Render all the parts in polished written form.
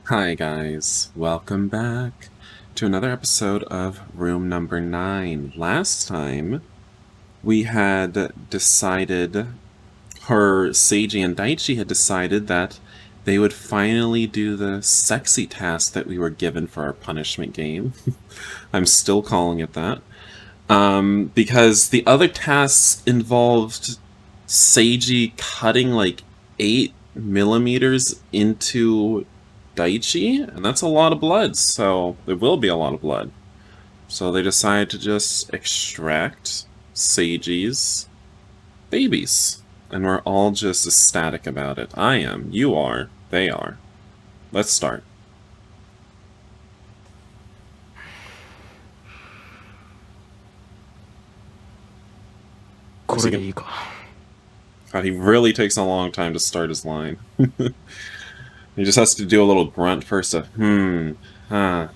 Hi guys, welcome back to another episode of Room Number 9. Last time, we had decided, Seiji and Daichi had decided that they would finally do the sexy task that we were given for our punishment game. I'm still calling it that. Because the other tasks involved Seiji cutting like 8 millimeters into Daichi, and that's a lot of blood, so there will be a lot of blood. So they decided to just extract Seiji's babies. And we're all just ecstatic about it. I am, you are, they are. Let's start. God, he really takes a long time to start his line. He just has to do a little grunt first of, huh.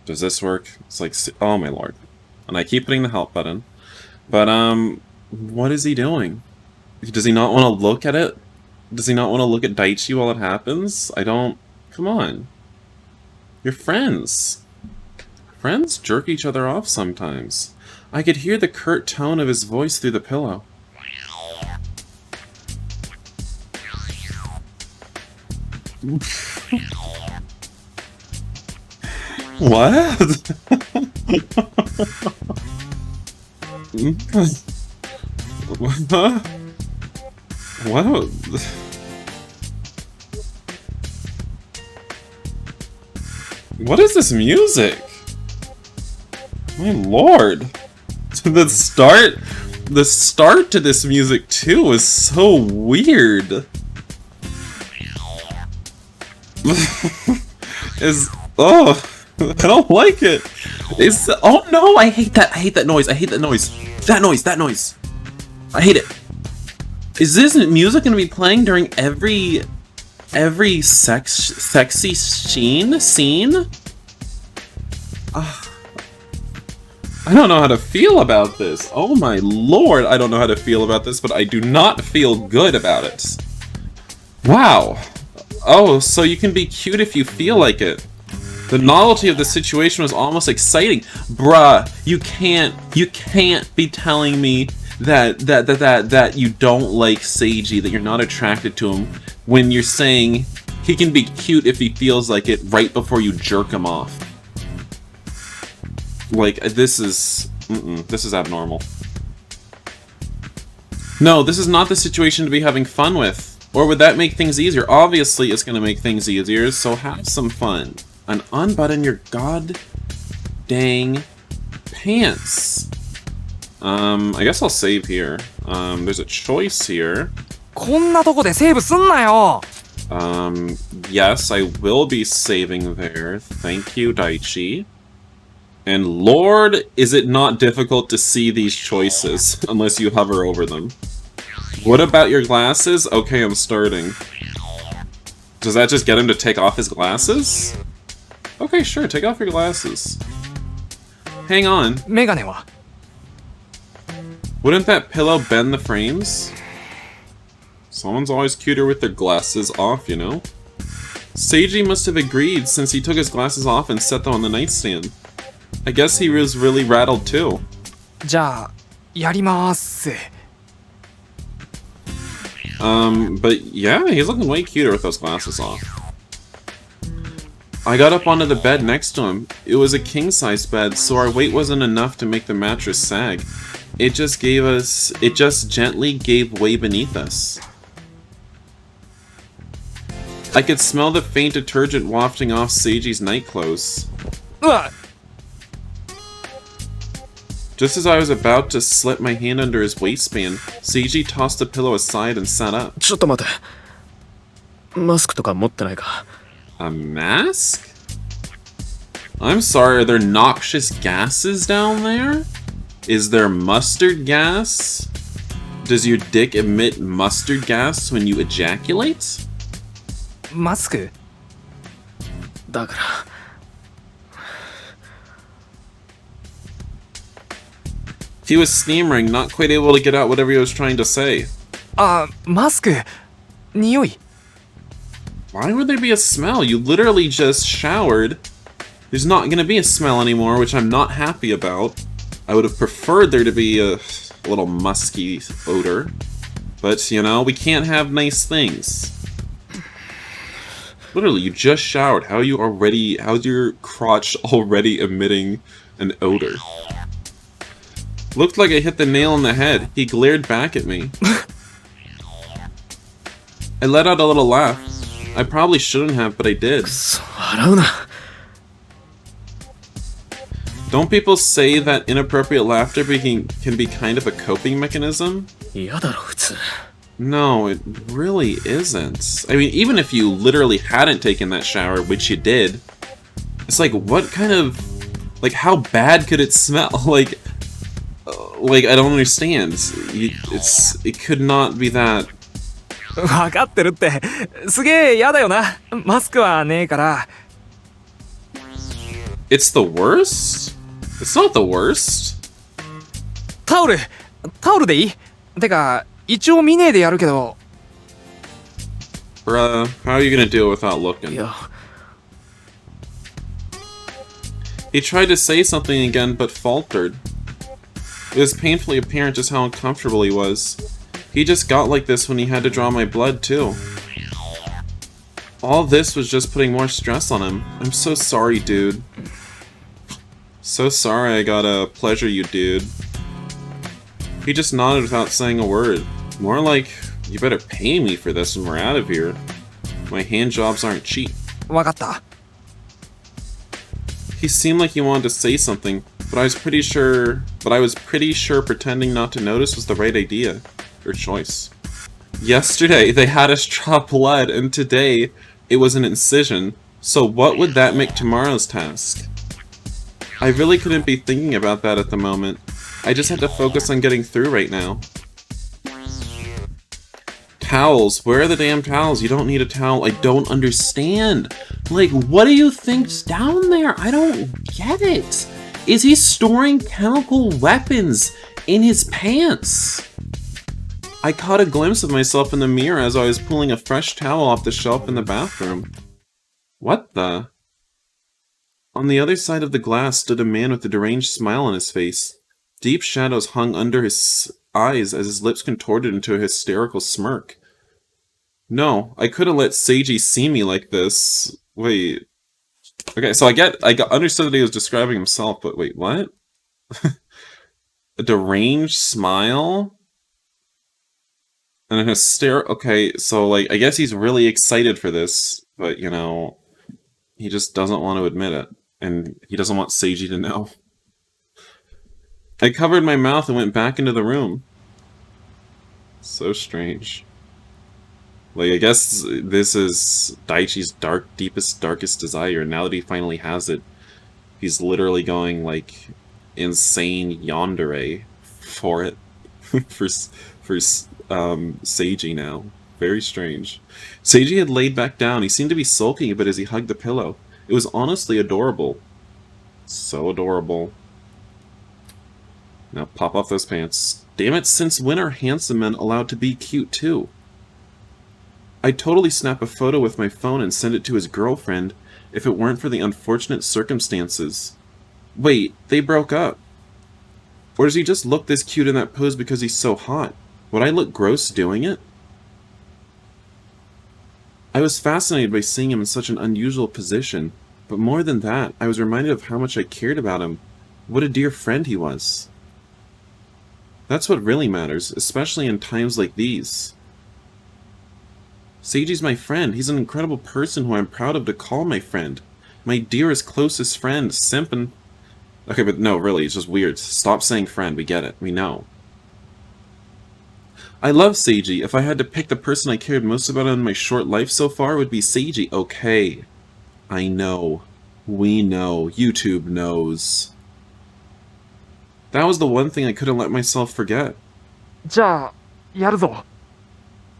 Does this work? It's like, oh my lord. And I keep hitting the help button. But, what is he doing? Does he not want to look at it? Does he not want to look at Daichi while it happens? Come on. You're friends. Friends jerk each other off sometimes. I could hear the curt tone of his voice through the pillow. What? What? What is this music? My lord. The start to this music too is so weird. I don't like it. Oh no, I hate that noise. I hate that noise. That noise. I hate it. Is this music gonna be playing during every sexy scene? I don't know how to feel about this. Oh my lord, I don't know how to feel about this, but I do not feel good about it. Wow. Oh, so you can be cute if you feel like it. The novelty of the situation was almost exciting. Bruh, you can't be telling me that you don't like Seiji, that you're not attracted to him, when you're saying he can be cute if he feels like it right before you jerk him off. Like, this is abnormal. No, this is not the situation to be having fun with. Or would that make things easier? Obviously, it's going to make things easier, so have some fun. And unbutton your god dang pants. I guess I'll save here. There's a choice here. Yes, I will be saving there. Thank you, Daichi. And lord, is it not difficult to see these choices, unless you hover over them. What about your glasses? Okay, I'm starting. Does that just get him to take off his glasses? Okay, sure, take off your glasses. Hang on. Wouldn't that pillow bend the frames? Someone's always cuter with their glasses off, you know? Seiji must have agreed since he took his glasses off and set them on the nightstand. I guess he was really rattled too. But yeah, he's looking way cuter with those glasses off. I got up onto the bed next to him. It was a king-size bed, so our weight wasn't enough to make the mattress sag. It just gently gave way beneath us. I could smell the faint detergent wafting off Seiji's night clothes. Just as I was about to slip my hand under his waistband, Seiji tossed the pillow aside and sat up. A mask? I'm sorry, are there noxious gases down there? Is there mustard gas? Does your dick emit mustard gas when you ejaculate? He was stammering, not quite able to get out whatever he was trying to say. マスク、匂い。Why would there be a smell? You literally just showered. There's not gonna be a smell anymore, which I'm not happy about. I would have preferred there to be a little musky odor. But, you know, we can't have nice things. Literally, you just showered. How's your crotch already emitting an odor? Looked like I hit the nail on the head. He glared back at me. I let out a little laugh. I probably shouldn't have, but I did. Don't people say that inappropriate laughter can be kind of a coping mechanism? No, it really isn't. I mean, even if you literally hadn't taken that shower, which you did, it's like, what kind of... Like, how bad could it smell? Like, I don't understand. It could not be that... わかってるって。すげえ嫌だよな。マスクはねえから。It's the worst? It's not the worst. タオルでいい？てか、一応見ねえでやるけど。Bruh, how are you gonna do it without looking? いや。He tried to say something again, but faltered. It was painfully apparent just how uncomfortable he was. He just got like this when he had to draw my blood, too. All this was just putting more stress on him. I'm so sorry, dude. So sorry I gotta pleasure you, dude. He just nodded without saying a word. More like, you better pay me for this when we're out of here. My hand jobs aren't cheap. わかった。He seemed like he wanted to say something, but I was pretty sure pretending not to notice was the right idea. Or choice. Yesterday, they had us draw blood, and today, it was an incision. So what would that make tomorrow's task? I really couldn't be thinking about that at the moment. I just had to focus on getting through right now. Towels. Where are the damn towels? You don't need a towel. I don't understand. Like, what do you think's down there? I don't get it. Is he storing chemical weapons in his pants? I caught a glimpse of myself in the mirror as I was pulling a fresh towel off the shelf in the bathroom. What the? On the other side of the glass stood a man with a deranged smile on his face. Deep shadows hung under his eyes as his lips contorted into a hysterical smirk. No, I couldn't let Seiji see me like this. Wait. Okay, so I understood that he was describing himself, but wait, what? A deranged smile? And an hysterical... Okay, so, like, I guess he's really excited for this, but, you know, he just doesn't want to admit it. And he doesn't want Seiji to know. I covered my mouth and went back into the room. So strange. Like, I guess this is Daichi's deepest, darkest desire, and now that he finally has it, he's literally going, like, insane yandere for it. for Seiji now. Very strange. Seiji had laid back down. He seemed to be sulking a bit as he hugged the pillow. It was honestly adorable. So adorable. Now pop off those pants. Damn it, since when are handsome men allowed to be cute too? I'd totally snap a photo with my phone and send it to his girlfriend if it weren't for the unfortunate circumstances. Wait, they broke up. Or does he just look this cute in that pose because he's so hot? Would I look gross doing it? I was fascinated by seeing him in such an unusual position, but more than that, I was reminded of how much I cared about him. What a dear friend he was. That's what really matters, especially in times like these. Seiji's my friend. He's an incredible person who I'm proud of to call my friend. My dearest, closest friend, simpin'. Okay, but no, really, it's just weird. Stop saying friend, we get it, we know. I love Seiji. If I had to pick the person I cared most about in my short life so far, it would be Seiji. Okay. I know. We know. YouTube knows. That was the one thing I couldn't let myself forget. じゃあ、やるぞ。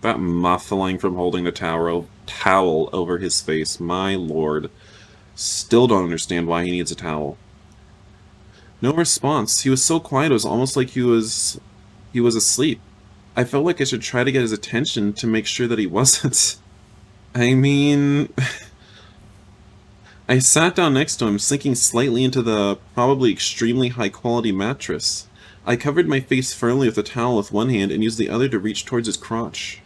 That muffling from holding the towel over his face. My lord. Still don't understand why he needs a towel. No response. He was so quiet it was almost like he was asleep. I felt like I should try to get his attention to make sure that he wasn't. I mean, I sat down next to him, sinking slightly into the probably extremely high-quality mattress. I covered my face firmly with a towel with one hand and used the other to reach towards his crotch.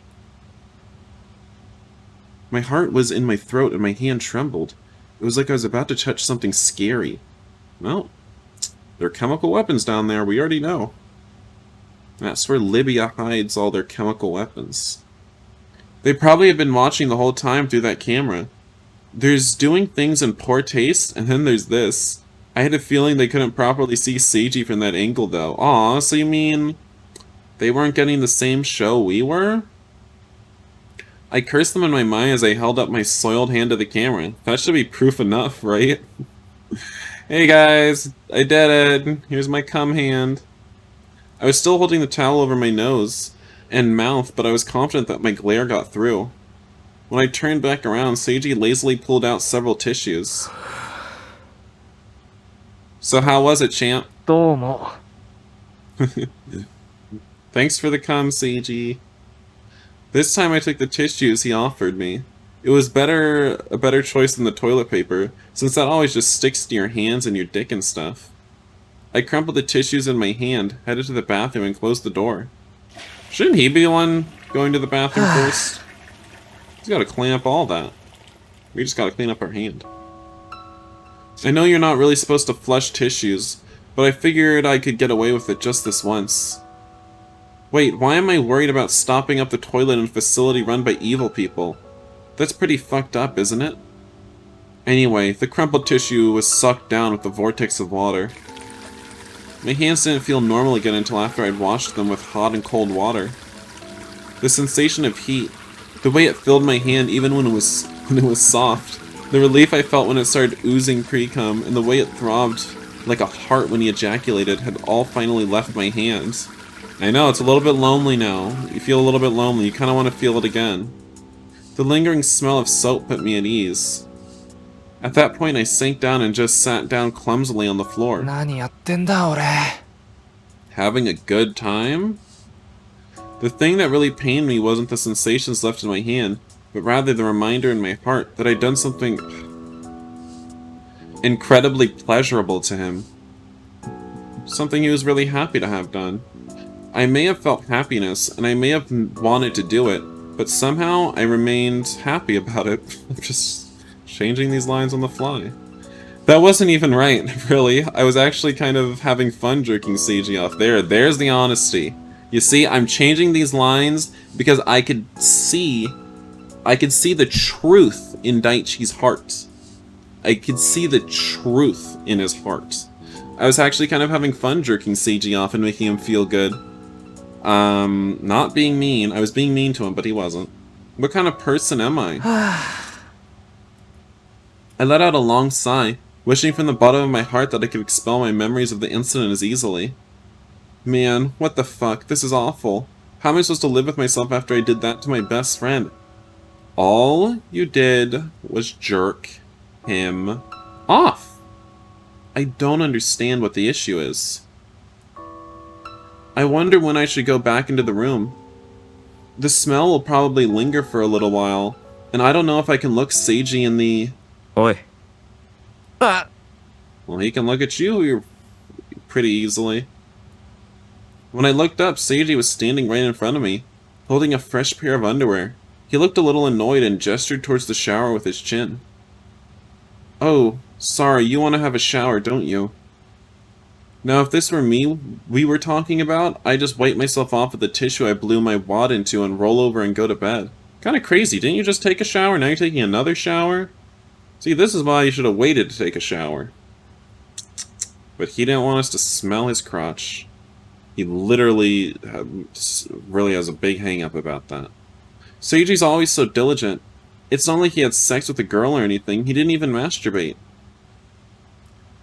My heart was in my throat and my hand trembled. It was like I was about to touch something scary. Well, there are chemical weapons down there, we already know. That's where Libya hides all their chemical weapons. They probably have been watching the whole time through that camera. There's doing things in poor taste, and then there's this. I had a feeling they couldn't properly see Seiji from that angle, though. Aw, so you mean they weren't getting the same show we were? I cursed them in my mind as I held up my soiled hand to the camera. That should be proof enough, right? Hey guys, I did it. Here's my cum hand. I was still holding the towel over my nose and mouth, but I was confident that my glare got through. When I turned back around, Seiji lazily pulled out several tissues. So how was it, champ? どうも。 Thanks for the cum, Seiji. This time I took the tissues he offered me. It was a better choice than the toilet paper, since that always just sticks to your hands and your dick and stuff. I crumpled the tissues in my hand, headed to the bathroom, and closed the door. Shouldn't he be the one going to the bathroom first? He's gotta clean up all that. We just gotta clean up our hand. I know you're not really supposed to flush tissues, but I figured I could get away with it just this once. Wait, why am I worried about stopping up the toilet in a facility run by evil people? That's pretty fucked up, isn't it? Anyway, the crumpled tissue was sucked down with the vortex of water. My hands didn't feel normal again until after I'd washed them with hot and cold water. The sensation of heat, the way it filled my hand even when it was soft, the relief I felt when it started oozing pre-cum, and the way it throbbed like a heart when he ejaculated had all finally left my hands. I know, it's a little bit lonely now. You feel a little bit lonely, you kind of want to feel it again. The lingering smell of soap put me at ease. At that point, I sank down and just sat down clumsily on the floor. 何やってんだ俺。 Having a good time? The thing that really pained me wasn't the sensations left in my hand, but rather the reminder in my heart that I'd done something incredibly pleasurable to him. Something he was really happy to have done. I may have felt happiness, and I may have wanted to do it, but somehow I remained happy about it. I'm just changing these lines on the fly. That wasn't even right, really. I was actually kind of having fun jerking Seiji off. There's the honesty. You see, I'm changing these lines because I could see the truth in Daichi's heart. I could see the truth in his heart. I was actually kind of having fun jerking Seiji off and making him feel good. Not being mean. I was being mean to him, but he wasn't. What kind of person am I? I let out a long sigh, wishing from the bottom of my heart that I could expel my memories of the incident as easily. Man, what the fuck? This is awful. How am I supposed to live with myself after I did that to my best friend? All you did was jerk him off. I don't understand what the issue is. I wonder when I should go back into the room. The smell will probably linger for a little while, and I don't know if I can look Seiji in the... おい。あ Well, he can look at you pretty easily. When I looked up, Seiji was standing right in front of me, holding a fresh pair of underwear. He looked a little annoyed and gestured towards the shower with his chin. Oh, sorry, you want to have a shower, don't you? Now, if this were me we were talking about, I'd just wipe myself off with the tissue I blew my wad into and roll over and go to bed. Kinda crazy, didn't you just take a shower, now you're taking another shower? See, this is why you should have waited to take a shower. But he didn't want us to smell his crotch. He literally really has a big hang-up about that. Seiji's always so diligent. It's not like he had sex with a girl or anything, he didn't even masturbate.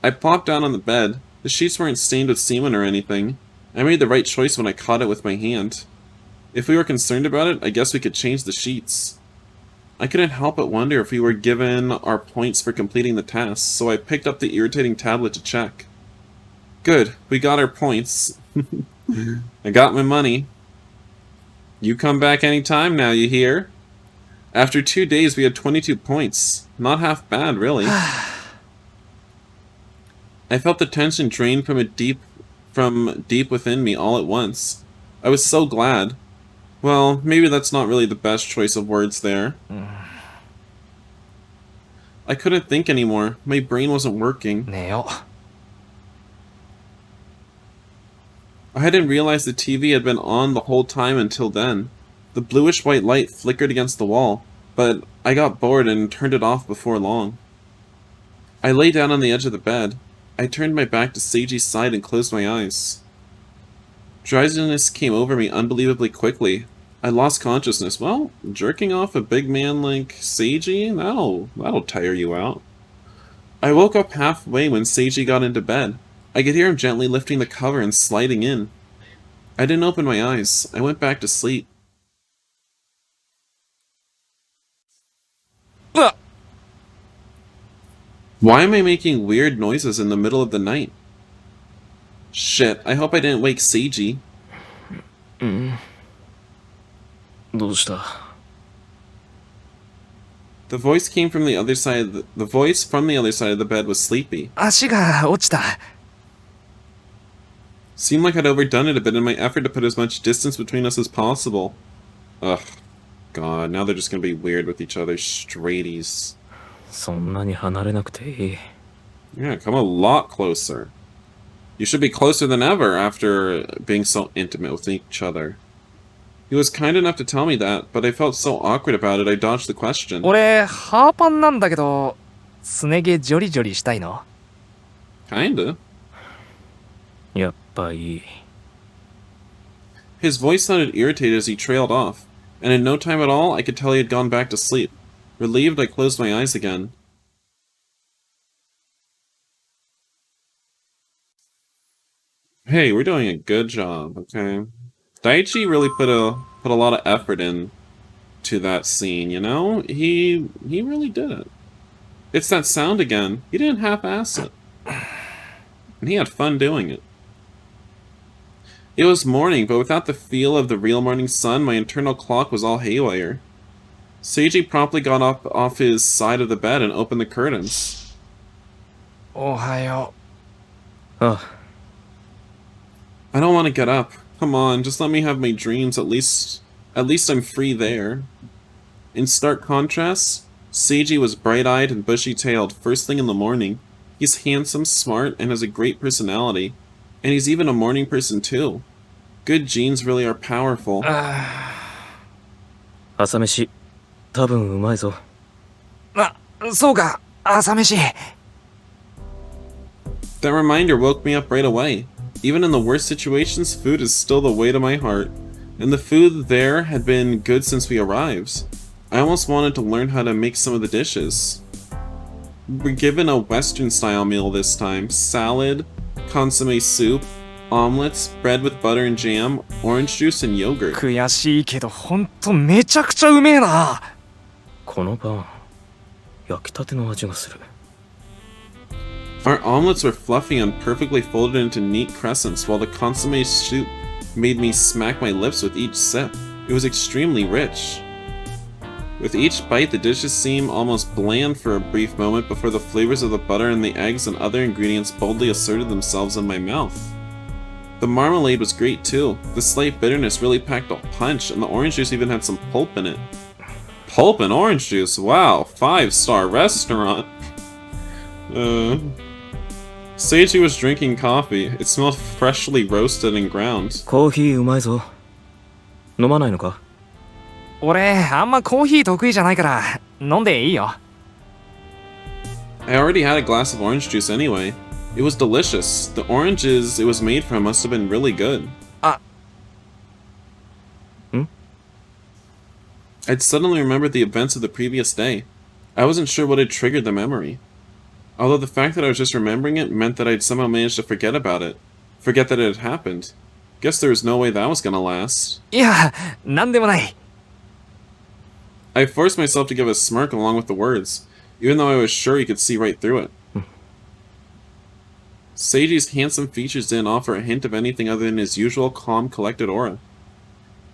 I plopped down on the bed. The sheets weren't stained with semen or anything. I made the right choice when I caught it with my hand. If we were concerned about it, I guess we could change the sheets. I couldn't help but wonder if we were given our points for completing the task, so I picked up the irritating tablet to check. Good, we got our points. I got my money. You come back anytime now, you hear? After 2 days, we had 22 points. Not half bad, really. I felt the tension drain from deep within me all at once. I was so glad. Well, maybe that's not really the best choice of words there. I couldn't think anymore. My brain wasn't working. 寝よ I hadn't realized the TV had been on the whole time until then. The bluish-white light flickered against the wall, but I got bored and turned it off before long. I lay down on the edge of the bed. I turned my back to Seiji's side and closed my eyes. Drowsiness came over me unbelievably quickly. I lost consciousness. Well, jerking off a big man like Seiji? That'll tire you out. I woke up halfway when Seiji got into bed. I could hear him gently lifting the cover and sliding in. I didn't open my eyes. I went back to sleep. うわ Why am I making weird noises in the middle of the night? Shit, I hope I didn't wake Seiji. どうした The voice from the other side of the bed was sleepy. 足が落ちた Seemed like I'd overdone it a bit in my effort to put as much distance between us as possible. Ugh. God, now they're just gonna be weird with each other. Straighties. そんなに離れなくていい Yeah, come a lot closer. You should be closer than ever after being so intimate with each other. He was kind enough to tell me that, but I felt so awkward about it I dodged the question. 俺ハーパンなんだけどすね毛ジョリジョリしたいの Kinda. やっぱいい His voice sounded irritated as he trailed off, and in no time at all I could tell he had gone back to sleep. Relieved, I closed my eyes again. Hey, we're doing a good job, okay? Daichi really put a lot of effort into that scene, you know? He really did it. It's that sound again. He didn't half-ass it. And he had fun doing it. It was morning, but without the feel of the real morning sun, my internal clock was all haywire. Seiji promptly got up off his side of the bed and opened the curtains. おはようあ I don't want to get up. Come on, just let me have my dreams. At least I'm free there. In stark contrast, Seiji was bright-eyed and bushy-tailed first thing in the morning. He's handsome, smart, and has a great personality. And he's even a morning person too. Good genes really are powerful. 朝飯多分うまいぞあそうか朝飯 That reminder woke me up right away. Even in the worst situations, food is still the way to my heart. And the food there had been good since we arrived. I almost wanted to learn how to make some of the dishes. We're given a Western-style meal this time. Salad, consomme soup, omelets, bread with butter and jam, orange juice and yogurt. 悔しいけどほんとめちゃくちゃうめえなこのパン焼きたての味がする Our omelets were fluffy and perfectly folded into neat crescents, while the consomme soup made me smack my lips with each sip. It was extremely rich. With each bite, the dishes seemed almost bland for a brief moment before the flavors of the butter and the eggs and other ingredients boldly asserted themselves in my mouth. The marmalade was great too. The slight bitterness really packed a punch, and the orange juice even had some pulp in it. Pulp and orange juice? Wow, 5-star restaurant. Seiji was drinking coffee. It smelled freshly roasted and ground. コーヒーうまいぞ飲まないのか俺あんまコーヒー得意じゃないから飲んでいいよ I already had a glass of orange juice anyway. It was delicious. The oranges it was made from must have been really good. I'd suddenly remembered the events of the previous day. I wasn't sure what had triggered the memory. Although the fact that I was just remembering it meant that I'd somehow managed to forget about it. Forget that it had happened. Guess there was no way that was gonna last. いやなんでもない I forced myself to give a smirk along with the words, even though I was sure he could see right through it. Seiji's handsome features didn't offer a hint of anything other than his usual calm, collected aura.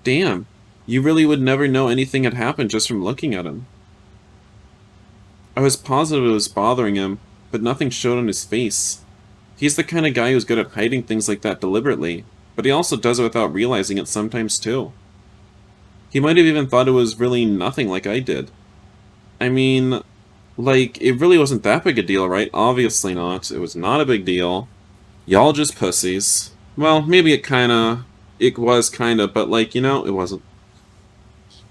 Damn, You really would never know anything had happened just from looking at him. I was positive it was bothering him, but nothing showed on his face. He's the kind of guy who's good at hiding things like that deliberately, but he also does it without realizing it sometimes too. He might have even thought it was really nothing like I did. I mean, like, it really wasn't that big a deal, right? Obviously not. It was not a big deal. Y'all just pussies. Well, maybe it was kinda, but like, it wasn't.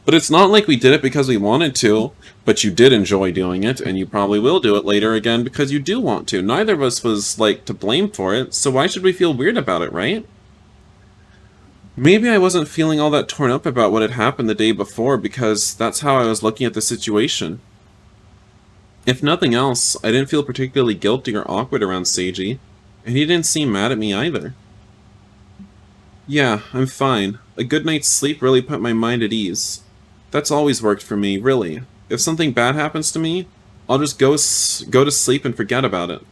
But it's not like we did it because we wanted to, but you did enjoy doing it, and you probably will do it later again because you do want to. Neither of us was, like, to blame for it, so why should we feel weird about it, right? Maybe I wasn't feeling all that torn up about what had happened the day before because that's how I was looking at the situation. If nothing else, I didn't feel particularly guilty or awkward around Seiji, and he didn't seem mad at me either. Yeah, I'm fine. A good night's sleep really put my mind at ease. That's always worked for me, really. If something bad happens to me, I'll just go to sleep and forget about it.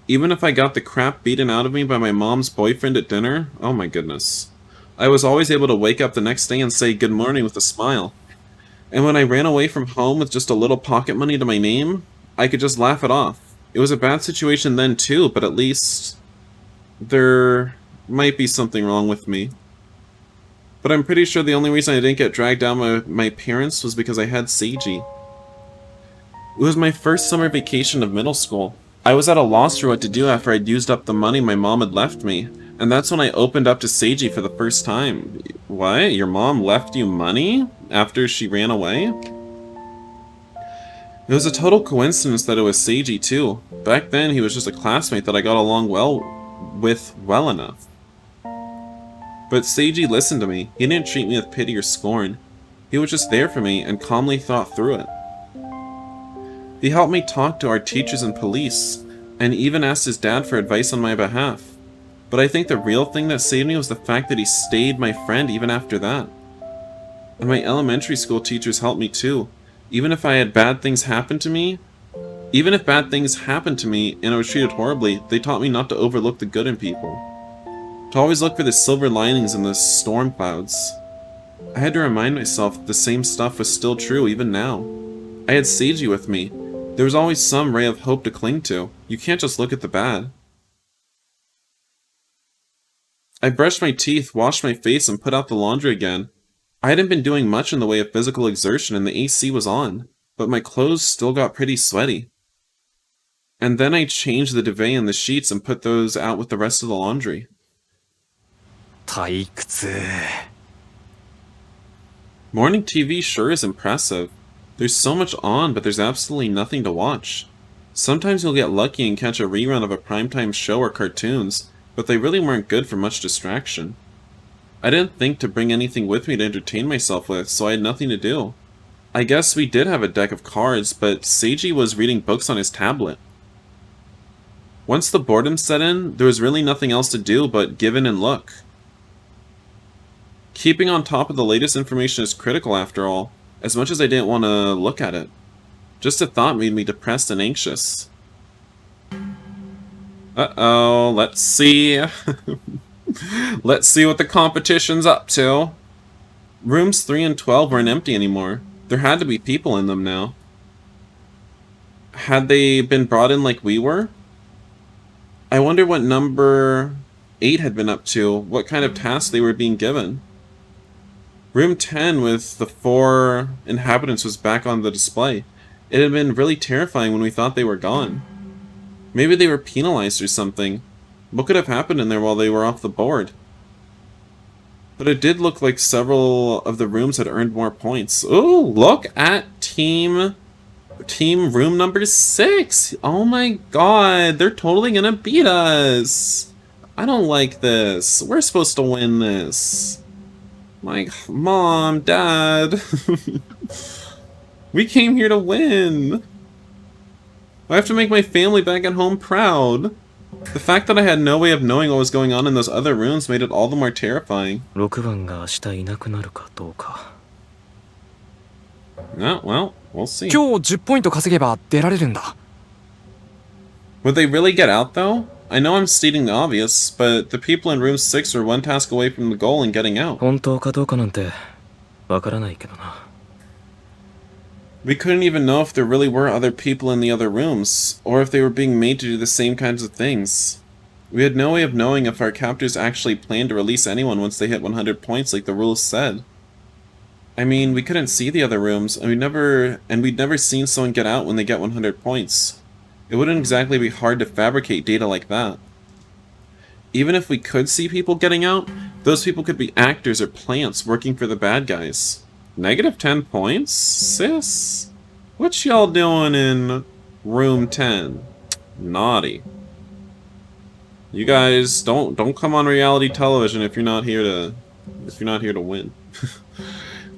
Even if I got the crap beaten out of me by my mom's boyfriend at dinner, oh my goodness. I was always able to wake up the next day and say good morning with a smile. And when I ran away from home with just a little pocket money to my name, I could just laugh it off. It was a bad situation then too, but at least there might be something wrong with me. But I'm pretty sure the only reason I didn't get dragged down by my parents was because I had Seiji. It was my first summer vacation of middle school. I was at a loss for what to do after I'd used up the money my mom had left me, and that's when I opened up to Seiji for the first time. What? Your mom left you money after she ran away? It was a total coincidence that it was Seiji too. Back then he was just a classmate that I got along well enough. But Seiji listened to me. He didn't treat me with pity or scorn. He was just there for me and calmly thought through it. He helped me talk to our teachers and police, and even asked his dad for advice on my behalf. But I think the real thing that saved me was the fact that he stayed my friend even after that. And my elementary school teachers helped me too. Even if bad things happened to me and I was treated horribly, they taught me not to overlook the good in people. To always look for the silver linings in the storm clouds. I had to remind myself that the same stuff was still true even now. I had Seiji with me. There was always some ray of hope to cling to. You can't just look at the bad. I brushed my teeth, washed my face, and put out the laundry again. I hadn't been doing much in the way of physical exertion and the AC was on, but my clothes still got pretty sweaty. And then I changed the duvet and the sheets and put those out with the rest of the laundry. 退屈。Morning TV sure is impressive. There's so much on, but there's absolutely nothing to watch. Sometimes you'll get lucky and catch a rerun of a primetime show or cartoons, but they really weren't good for much distraction. I didn't think to bring anything with me to entertain myself with, so I had nothing to do. I guess we did have a deck of cards, but Seiji was reading books on his tablet. Once the boredom set in, there was really nothing else to do but give in and look. Keeping on top of the latest information is critical after all, as much as I didn't want to look at it. Just a thought made me depressed and anxious. Uh-oh, let's see. Let's see what the competition's up to. Rooms 3 and 12 weren't empty anymore. There had to be people in them now. Had they been brought in like we were? I wonder what number 8 had been up to, what kind of tasks they were being given. Room 10 with the 4 inhabitants was back on the display. It had been really terrifying when we thought they were gone. Maybe they were penalized or something. What could have happened in there while they were off the board? But it did look like several of the rooms had earned more points. Ooh, look at team room number 6. Oh my god, they're totally gonna beat us. I don't like this. We're supposed to win this. Like, Mom, Dad. We came here to win. I have to make my family back at home proud. The fact that I had no way of knowing what was going on in those other rooms made it all the more terrifying. 6番が明日いなくなるかどうか。Oh, well, we'll see. 今日10ポイント稼げば出られるんだ。Would they really get out, though? I know I'm stating the obvious, but the people in room 6 are one task away from the goal and getting out. 本当かどうかなんてわからないけどな。 We couldn't even know if there really were other people in the other rooms, or if they were being made to do the same kinds of things. We had no way of knowing if our captors actually planned to release anyone once they hit 100 points like the rules said. I mean, we couldn't see the other rooms, and we'd never seen someone get out when they get 100 points. It wouldn't exactly be hard to fabricate data like that. Even if we could see people getting out, those people could be actors or plants working for the bad guys. Negative 10 points? Sis? What y'all doing in room 10? Naughty. You guys don't come on reality television if you're not here to win.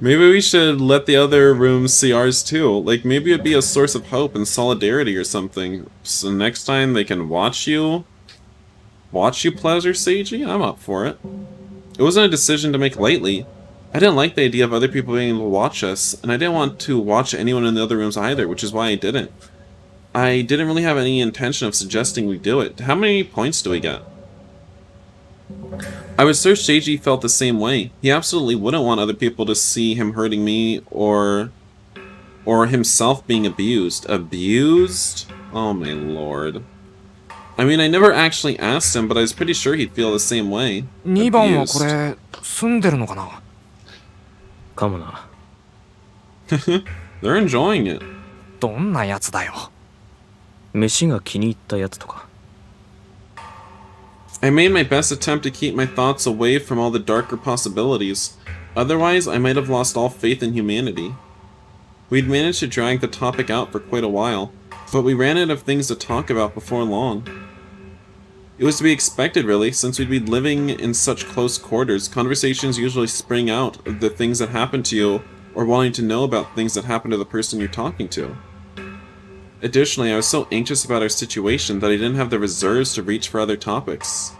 Maybe we should let the other rooms see ours too. Like, maybe it'd be a source of hope and solidarity or something. So next time they can watch you pleasure, Seiji? I'm up for it. It wasn't a decision to make lightly. I didn't like the idea of other people being able to watch us, and I didn't want to watch anyone in the other rooms either, which is why I didn't. I didn't really have any intention of suggesting we do it. How many points do we get? I was sure Seiji felt the same way. He absolutely wouldn't want other people to see him hurting me or himself being abused. Abused? Oh my lord. I mean, I never actually asked him, but I was pretty sure he'd feel the same way. 2番はこれ住んでるのかな。かもな。 They're enjoying it. どんなやつだよ。飯が気に入ったやつとか。 I made my best attempt to keep my thoughts away from all the darker possibilities. Otherwise, I might have lost all faith in humanity. We'd managed to drag the topic out for quite a while, but we ran out of things to talk about before long. It was to be expected, really, since we'd be living in such close quarters. Conversations usually spring out of the things that happen to you, or wanting to know about things that happen to the person you're talking to. Additionally, I was so anxious about our situation that I didn't have the reserves to reach for other topics.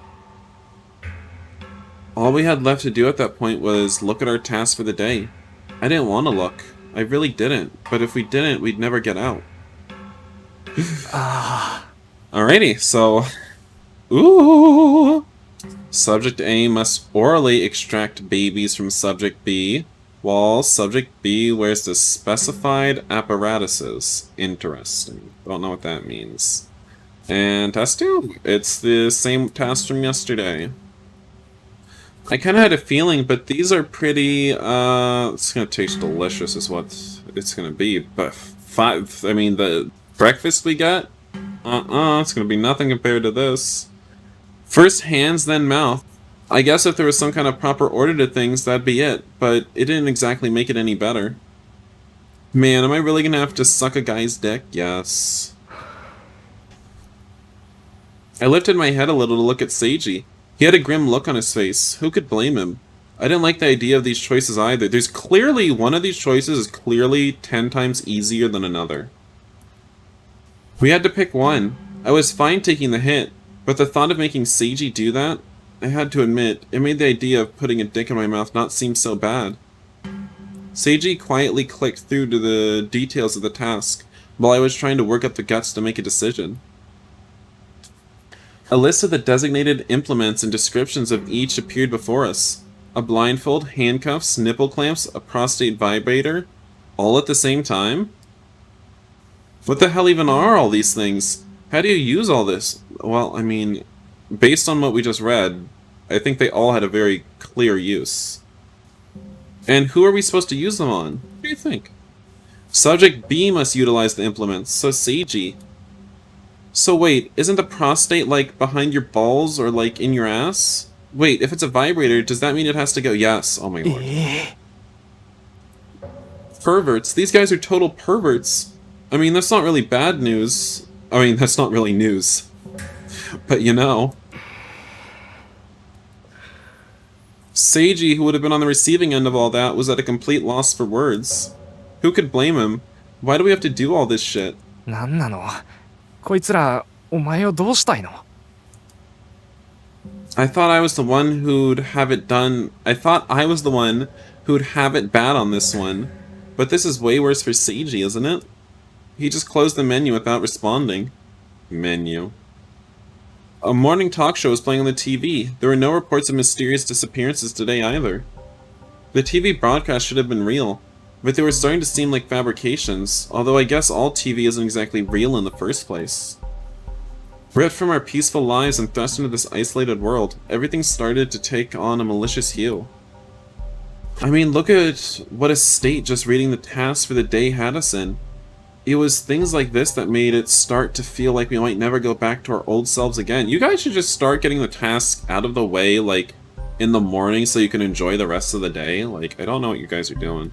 All we had left to do at that point was look at our tasks for the day. I didn't want to look. I really didn't, but if we didn't, we'd never get out. Alrighty, so... Ooh! Subject A must orally extract babies from Subject B, while Subject B wears the specified apparatuses. Interesting. Don't know what that means. And task 2. It's the same task from yesterday. I kind of had a feeling, but these are pretty, it's gonna taste delicious is what it's gonna be, but the breakfast we got? It's gonna be nothing compared to this. First hands, then mouth. I guess if there was some kind of proper order to things, that'd be it, but it didn't exactly make it any better. Man, am I really gonna have to suck a guy's dick? Yes. I lifted my head a little to look at Seiji. He had a grim look on his face. Who could blame him? I didn't like the idea of these choices either. There's clearly one of these choices is clearly 10 times easier than another. We had to pick one. I was fine taking the hit, but the thought of making Seiji do that, I had to admit, it made the idea of putting a dick in my mouth not seem so bad. Seiji quietly clicked through to the details of the task, while I was trying to work up the guts to make a decision. A list of the designated implements and descriptions of each appeared before us. A blindfold, handcuffs, nipple clamps, a prostate vibrator, all at the same time? What the hell even are all these things? How do you use all this? Well, I mean, based on what we just read, I think they all had a very clear use. And who are we supposed to use them on? What do you think? Subject B must utilize the implements, so Seiji. So wait, isn't the prostate like behind your balls or like in your ass? Wait, if it's a vibrator, does that mean it has to go? Yes. Oh my lord. Perverts. These guys are total perverts. I mean, that's not really bad news. I mean, that's not really news. But you know. Seiji, who would have been on the receiving end of all that, was at a complete loss for words. Who could blame him? Why do we have to do all this shit? なんなの？こいつらお前をどうしたいの？ I thought I was the one who'd have it done. I thought I was the one who'd have it bad on this one. But this is way worse for Seiji, isn't it? He just closed the menu without responding. Menu. A morning talk show was playing on the TV. There were no reports of mysterious disappearances today either. The TV broadcast should have been real, but they were starting to seem like fabrications, although I guess all TV isn't exactly real in the first place. Ripped from our peaceful lives and thrust into this isolated world, everything started to take on a malicious hue. I mean, look at what a state just reading the tasks for the day had us in. It was things like this that made it start to feel like we might never go back to our old selves again. You guys should just start getting the tasks out of the way, like, in the morning so you can enjoy the rest of the day. Like, I don't know what you guys are doing.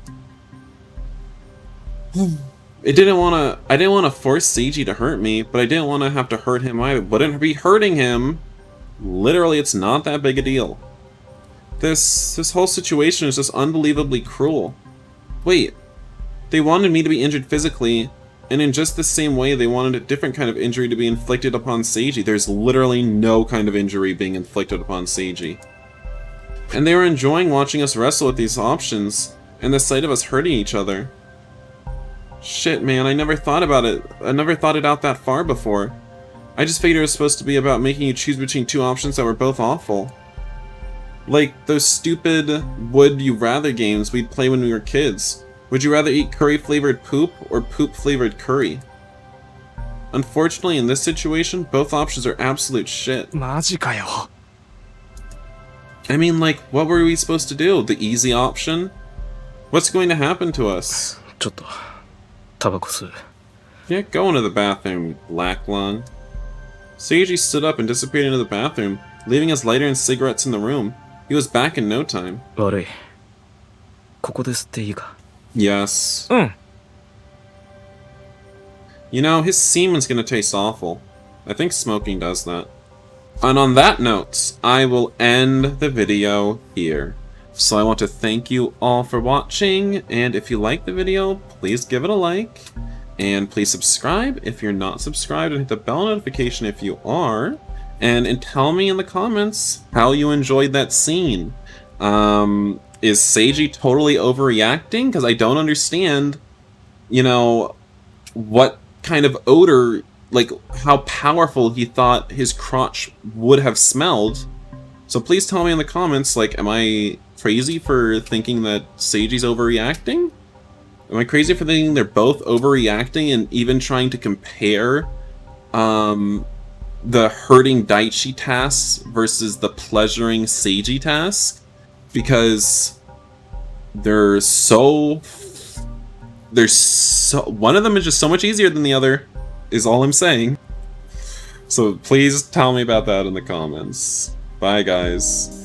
I didn't want to force Seiji to hurt me, but I didn't want to have to hurt him either. Wouldn't be hurting him. Literally, it's not that big a deal. This whole situation is just unbelievably cruel. Wait, they wanted me to be injured physically, and in just the same way they wanted a different kind of injury to be inflicted upon Seiji. There's literally no kind of injury being inflicted upon Seiji. And they were enjoying watching us wrestle with these options, and the sight of us hurting each other. Shit, man, I never thought about it. I never thought it out that far before. I just figured it was supposed to be about making you choose between two options that were both awful. Like those stupid would you rather games we'd play when we were kids. Would you rather eat curry-flavored poop or poop-flavored curry? Unfortunately, in this situation, both options are absolute shit. マジかよ。 I mean, like, what were we supposed to do? The easy option? What's going to happen to us? ちょっとタバコ吸う。 Yeah, go into the bathroom, Black Lung. Seiji stood up and disappeared into the bathroom, leaving his lighter and cigarettes in the room. He was back in no time. 悪い。ここで吸っていいか？ Yes. うん。 You know, his semen's gonna taste awful. I think smoking does that. And on that note, I will end the video here. So I want to thank you all for watching, and if you like the video, please give it a like. And please subscribe if you're not subscribed, and hit the bell notification if you are. And tell me in the comments how you enjoyed that scene. Is Seiji totally overreacting? Because I don't understand, you know, what kind of odor, like how powerful he thought his crotch would have smelled. So please tell me in the comments, like, am I crazy for thinking that Seiji's overreacting? Am I crazy for thinking they're both overreacting and even trying to compare the hurting Daichi tasks versus the pleasuring Seiji task? Because they're so one of them is just so much easier than the other, is all I'm saying. So please tell me about that in the comments. Bye, guys.